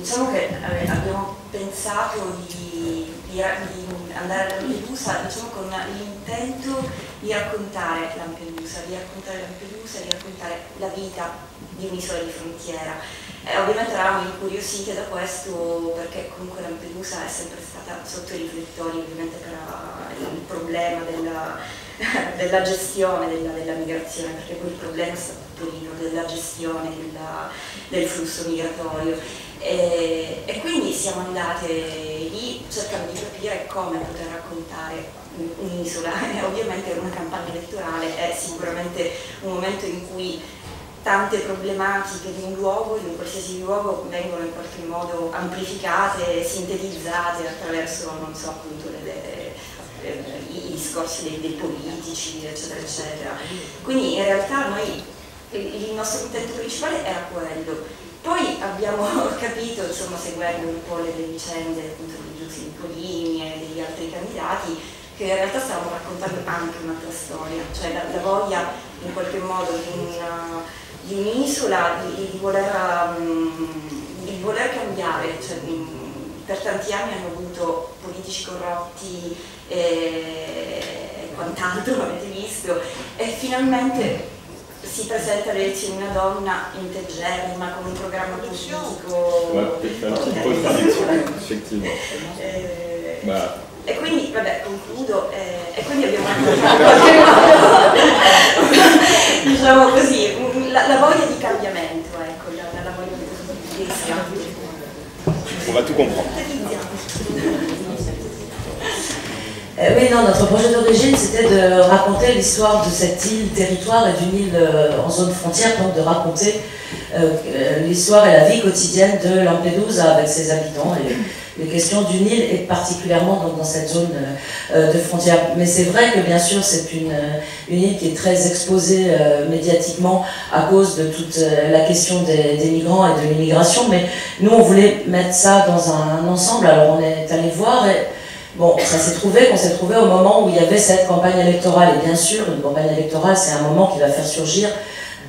diciamo che abbiamo pensato di andare a Lampedusa, diciamo, con l'intento di raccontare Lampedusa, di raccontare la vita di un'isola di frontiera. Ovviamente eravamo incuriosite da questo perché comunque Lampedusa è sempre stata sotto i riflettori, ovviamente per il problema della gestione della migrazione, perché poi il problema è stato tutto lì, della gestione del flusso migratorio. E quindi siamo andate lì cercando di capire come poter raccontare un'isola. Ovviamente una campagna elettorale è sicuramente un momento in cui tante problematiche di un luogo, di un qualsiasi luogo, vengono in qualche modo amplificate, sintetizzate attraverso, non so, appunto i discorsi dei politici, eccetera, eccetera. Quindi in realtà il nostro intento principale era quello. Poi abbiamo capito, insomma, seguendo un po' le vicende appunto di Giussi Nicolini e degli altri candidati, che in realtà stavamo raccontando anche un'altra storia, cioè la voglia in qualche modo di un'isola, di voler cambiare. Cioè, per tanti anni hanno avuto politici corrotti e quant'altro, avete visto, e finalmente si presenta alle elezioni una donna integerrima con un programma politico. E quindi, vabbè, concludo, e quindi abbiamo diciamo così, la voglia di cambiamento, ecco, la voglia di riscambio. On va tout comprendre. Oui, non, notre projet d'origine, c'était de raconter l'histoire de cette île, territoire et d'une île en zone frontière, donc de raconter l'histoire et la vie quotidienne de Lampedusa avec ses habitants et les questions d'une île, et particulièrement donc dans cette zone de frontière. Mais c'est vrai que bien sûr c'est une île qui est très exposée médiatiquement à cause de toute la question des migrants et de l'immigration, mais nous on voulait mettre ça dans un ensemble. Alors on est allé voir et bon, ça s'est trouvé qu'on s'est trouvé au moment où il y avait cette campagne électorale. Et bien sûr, une campagne électorale, c'est un moment qui va faire surgir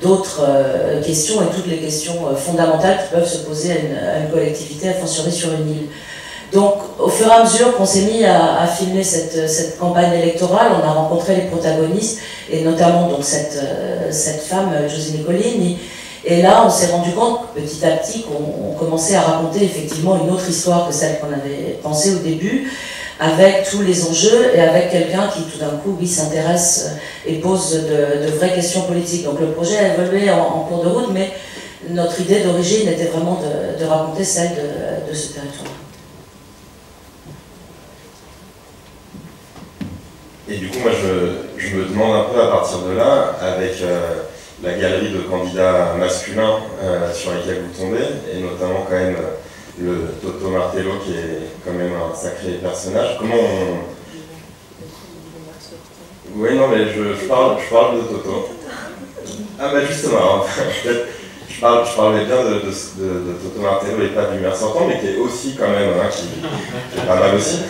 d'autres questions et toutes les questions fondamentales qui peuvent se poser à une collectivité, à fortiori sur une île. Donc, au fur et à mesure qu'on s'est mis à filmer cette campagne électorale, on a rencontré les protagonistes, et notamment donc cette femme, Giussi Nicolini. Et là, on s'est rendu compte petit à petit qu'on commençait à raconter effectivement une autre histoire que celle qu'on avait pensée au début, avec tous les enjeux et avec quelqu'un qui tout d'un coup, oui, s'intéresse et pose de vraies questions politiques. Donc le projet a évolué en cours de route, mais notre idée d'origine était vraiment de raconter celle de ce territoire. Et du coup, moi, je me demande un peu à partir de là, avec la galerie de candidats masculins sur lesquels vous tombez, et notamment quand même le Toto Martello qui est quand même un sacré personnage. Comment on... Oui, non, mais je parle de Toto. Ah bah justement, je parlais bien de Toto Martello et pas du maire sortant, mais qui est aussi quand même, qui est pas mal aussi.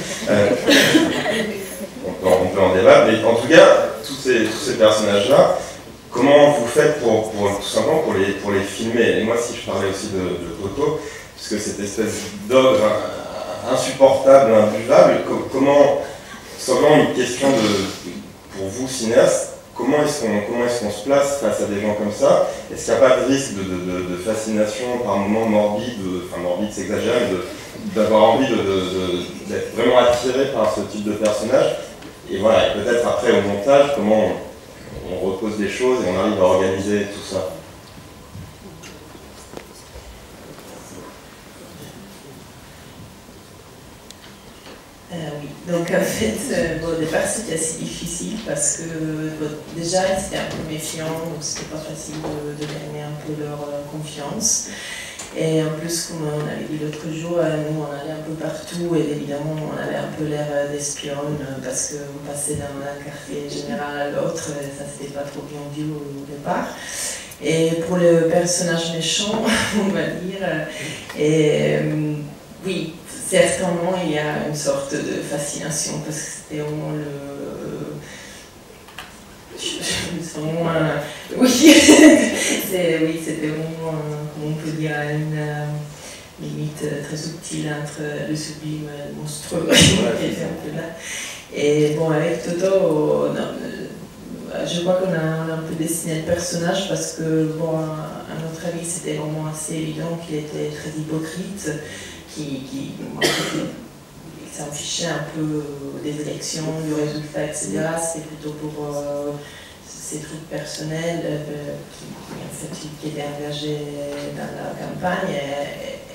On peut en débattre, mais en tout cas, tous ces personnages-là, comment vous faites pour tout simplement pour les filmer? Et moi, si je parlais aussi de Toto, puisque cette espèce d'ogre insupportable, imbuvable, comment, selon une question pour vous, cinéastes, comment est-ce qu'on se place face à des gens comme ça? Est-ce qu'il n'y a pas de risque de fascination par moments morbide, enfin morbide c'est exagéré, mais d'avoir envie d'être vraiment attiré par ce type de personnage? Et voilà, et peut-être après au montage, comment on repose des choses et on arrive à organiser tout ça. Oui, donc en fait, bon, au départ c'était assez difficile parce que bon, déjà c'était un peu méfiant, donc c'était pas facile de gagner un peu leur confiance. Et en plus, comme on avait dit l'autre jour, nous on allait un peu partout et évidemment on avait un peu l'air d'espionne parce qu'on passait d'un quartier général à l'autre, ça c'était pas trop bien vu au départ. Et pour le personnage méchant, on va dire, oui, certainement il y a une sorte de fascination parce que c'était vraiment oui, c'était vraiment, comment on peut dire, limite très subtile entre le sublime et le monstrueux qui est un peu là. Et bon, avec Toto, je crois qu'on a un peu dessiné le personnage parce que, bon, à notre avis, c'était vraiment assez évident qu'il était très hypocrite, qui s'en fichait un peu des élections, du résultat, etc. C'était plutôt pour ces trucs personnels qui étaient engagés dans la campagne.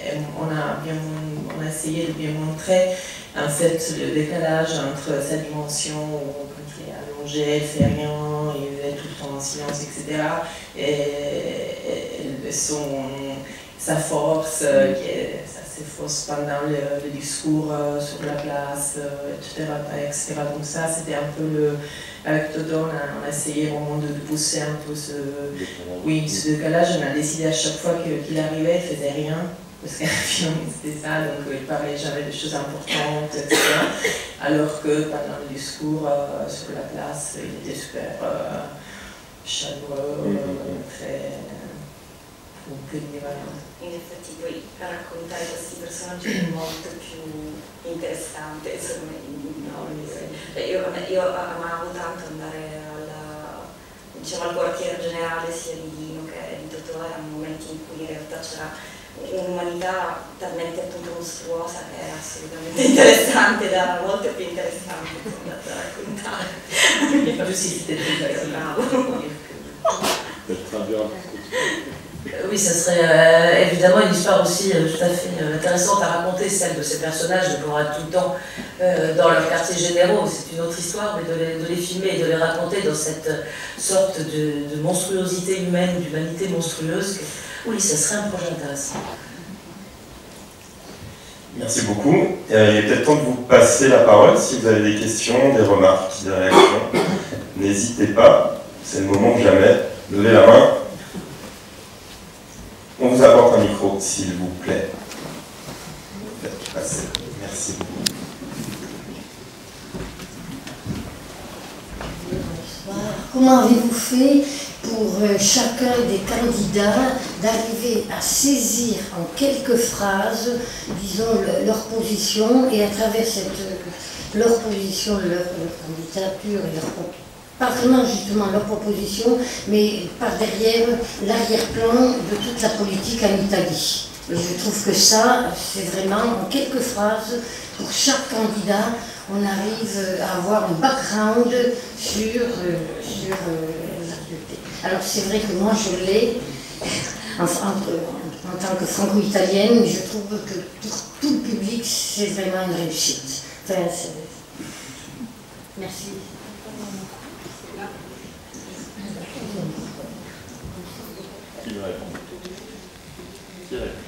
Et on a essayé de bien montrer en fait le décalage entre sa dimension où il est allongé, il ne fait rien, il est tout le temps en silence, etc. Et sa force, qui est assez fausse pendant le discours sur la place, etc. Donc ça, c'était un peu avec Toto, on a essayé vraiment de pousser un peu ce décalage. On a décidé à chaque fois qu'il arrivait, il ne faisait rien. Parce qu'un film, c'était ça, donc il parlait jamais de choses importantes, etc. Alors que pendant le discours sur la place, il était super chaleureux, très polyvalent. In effetti poi raccontare questi personaggi è molto più interessante, secondo me. Io amavo tanto andare al quartier generale sia di Dino che di Totò, erano momenti in cui in realtà c'era un'umanità talmente appunto mostruosa che era assolutamente interessante, molto più interessante da raccontare. C'était très bravo. Oui, ça serait évidemment une histoire aussi tout à fait intéressante à raconter, celle de ces personnages, de pouvoir être tout le temps dans leurs quartiers généraux. C'est une autre histoire, mais de les filmer et de les raconter dans cette sorte de monstruosité humaine, d'humanité monstrueuse. Oui, ça serait un projet intéressant. Merci beaucoup. Il est peut-être temps de vous passer la parole. Si vous avez des questions, des remarques, des réactions, n'hésitez pas. C'est le moment ou jamais. Levez la main. On vous apporte un micro, s'il vous plaît. Passez. Merci beaucoup. Bonsoir. Comment avez-vous fait pour chacun des candidats d'arriver à saisir en quelques phrases, disons, leur position, et à travers leur position, leur candidature, pas vraiment justement leur proposition, mais par derrière l'arrière-plan de toute la politique en Italie. Et je trouve que ça, c'est vraiment en quelques phrases, pour chaque candidat, on arrive à avoir un background sur l'actualité. Alors c'est vrai que moi je l'ai en tant que franco-italienne, mais je trouve que pour tout le public c'est vraiment une réussite. Enfin, merci. Qui veut répondre? Qui répond?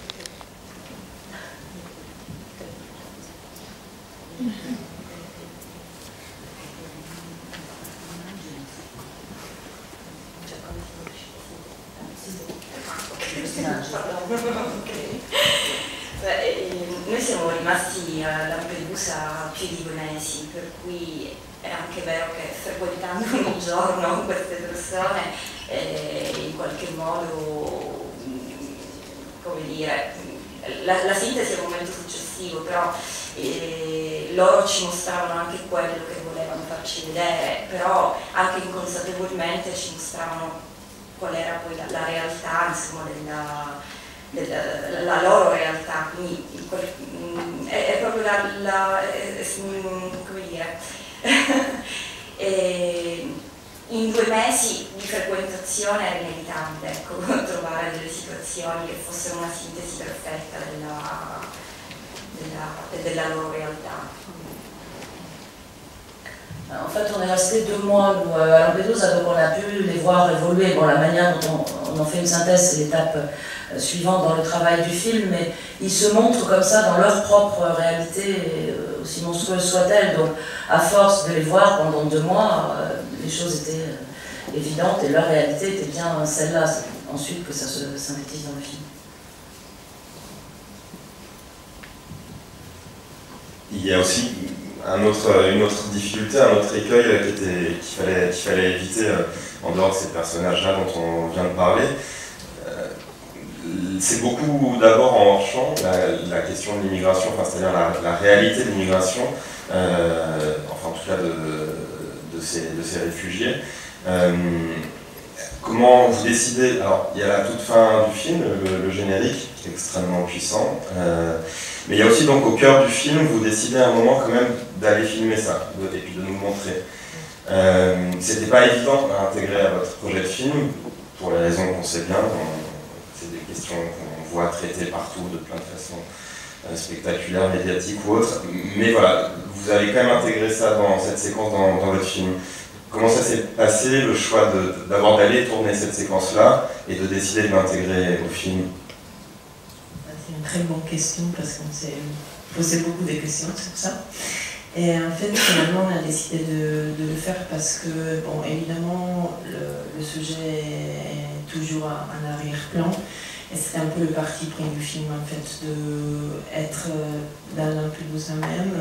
Noi siamo rimasti a Lampedusa più di 2 mesi, per cui è anche vero che frequentando ogni giorno queste persone in qualche modo, come dire, la sintesi è un momento successivo, però loro ci mostravano anche quello che volevano farci vedere, però anche inconsapevolmente ci mostravano qual era poi la realtà, insomma, la loro realtà, quindi è proprio come dire, in 2 mesi di frequentazione era inevitabile, ecco, trovare delle situazioni che fossero una sintesi perfetta della loro realtà. En fait, on est resté 2 mois nous, à Lampedusa, donc on a pu les voir évoluer. Bon, la manière dont on en fait une synthèse, c'est l'étape suivante dans le travail du film, mais ils se montrent comme ça dans leur propre réalité, aussi monstrueuse soit-elle. Donc, à force de les voir pendant 2 mois, les choses étaient évidentes et leur réalité était bien celle-là. Ensuite, que ça se synthétise dans le film. Il y a aussi une autre difficulté, un autre écueil qu'il fallait éviter en dehors de ces personnages-là dont on vient de parler. c'est beaucoup d'abord en hors-champ, la question de l'immigration, enfin, c'est-à-dire la réalité de l'immigration, enfin en tout cas de ces réfugiés. Comment vous décidez, alors il y a la toute fin du film, le générique, qui est extrêmement puissant, mais il y a aussi donc au cœur du film, vous décidez à un moment quand même d'aller filmer ça, et puis de nous le montrer. C'était pas évident à intégrer à votre projet de film, pour les raisons qu'on sait bien, c'est des questions qu'on voit traitées partout de plein de façons spectaculaires, médiatiques ou autres, mais voilà, vous avez quand même intégré ça dans cette séquence dans votre film. Comment ça s'est passé, le choix d'abord d'aller tourner cette séquence-là et de décider de l'intégrer au film? C'est une très bonne question parce qu'on s'est posé beaucoup de questions sur ça. Et en fait, finalement, on a décidé de le faire parce que, bon, évidemment, le sujet est toujours en arrière-plan. Et c'était un peu le parti pris du film, en fait, d'être dans Lampedusa même,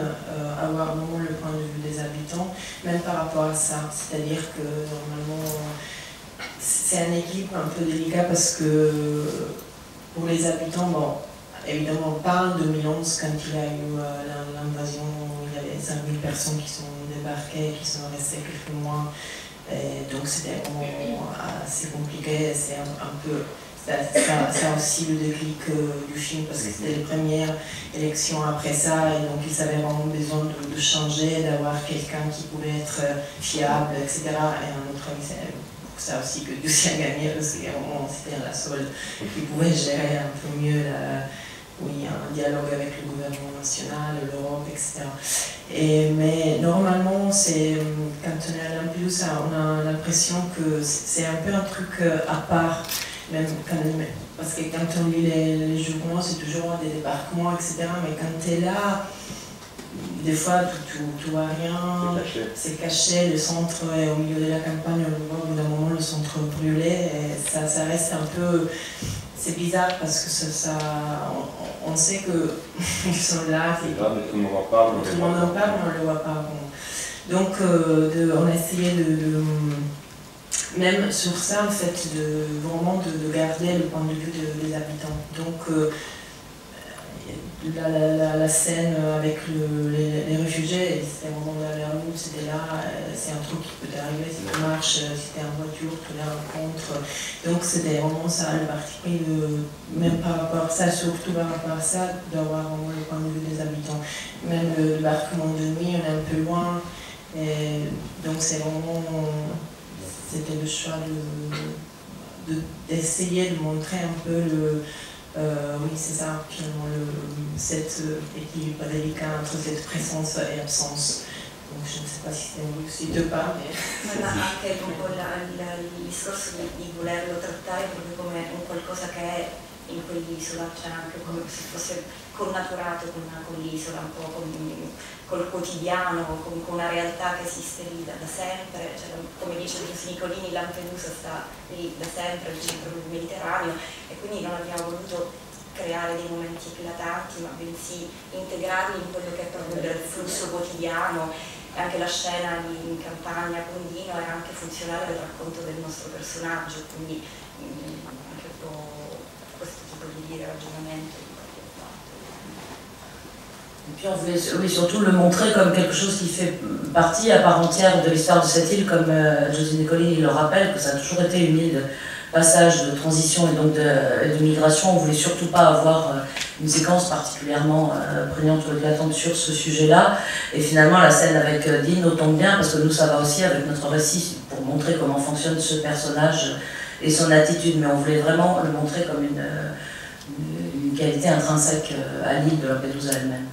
avoir vraiment le point de vue des habitants, même par rapport à ça. C'est-à-dire que, normalement, c'est un équilibre un peu délicat parce que, pour les habitants, bon, évidemment, on parle de 2011 quand il y a eu l'invasion, il y avait 5000 personnes qui sont débarquées, qui sont restées quelques mois. Et donc c'était vraiment assez compliqué, c'est un peu... Ça aussi le déclic du film parce que c'était les premières élections après ça et donc ils avaient vraiment besoin de changer, d'avoir quelqu'un qui pouvait être fiable, etc. Et un autre ami, c'est pour ça aussi que Lucie a gagné parce que c'était la seule qui pouvait gérer un peu mieux un dialogue avec le gouvernement national, l'Europe, etc. Mais normalement, quand on est à Lampedusa, on a l'impression que c'est un peu un truc à part. Même parce que quand on lit les journaux, c'est toujours des débarquements, etc. Mais quand tu es là, des fois, tu vois rien, c'est caché, le centre est au milieu de la campagne, on le voit au bout d'un moment, le centre brûlé, et ça reste un peu... C'est bizarre parce que on sait qu'ils sont là, mais tout le monde en parle, tout le monde en parle, mais on ne le voit pas. Bon. Donc, on a essayé même sur ça, en fait, vraiment de garder le point de vue des habitants. Donc, la scène avec les réfugiés, c'était vraiment dans la rue, c'était là, c'est un truc qui peut arriver si tu marches, si tu es en voiture, tu les rencontres. Donc, c'était vraiment ça, le parti pris, même par rapport à ça, surtout par rapport à ça, d'avoir vraiment le point de vue des habitants. Même le débarquement de nuit, on est un peu loin, et donc c'est vraiment... C'était le choix d'essayer de montrer un peu oui, c'est ça, finalement, cet équilibre délicat entre cette présence et absence. Donc je ne sais pas si c'est riuscito o pas, mais... Ma anche un po' il discorso di volerlo trattare proprio come un qualcosa che è in quell'isola, cioè anche come se fosse connaturato con l'isola, un po' col quotidiano, con una realtà che esiste lì da sempre, cioè, come dice Giuseppe Nicolini, Lampedusa sta lì da sempre al centro del Mediterraneo e quindi non abbiamo voluto creare dei momenti eclatanti, ma bensì integrarli in quello che è proprio il flusso quotidiano. E anche la scena in campagna con Dino era anche funzionale al racconto del nostro personaggio, quindi anche un po' questo tipo di ragionamento. Et puis on voulait surtout le montrer comme quelque chose qui fait partie à part entière de l'histoire de cette île, comme José Nicolini le rappelle, que ça a toujours été une île de passage, de transition et donc de migration. On ne voulait surtout pas avoir une séquence particulièrement prégnante ou éclatante sur ce sujet-là. Et finalement, la scène avec Dino tombe bien parce que nous, ça va aussi avec notre récit pour montrer comment fonctionne ce personnage et son attitude. Mais on voulait vraiment le montrer comme une qualité intrinsèque à l'île de Lampedusa elle-même.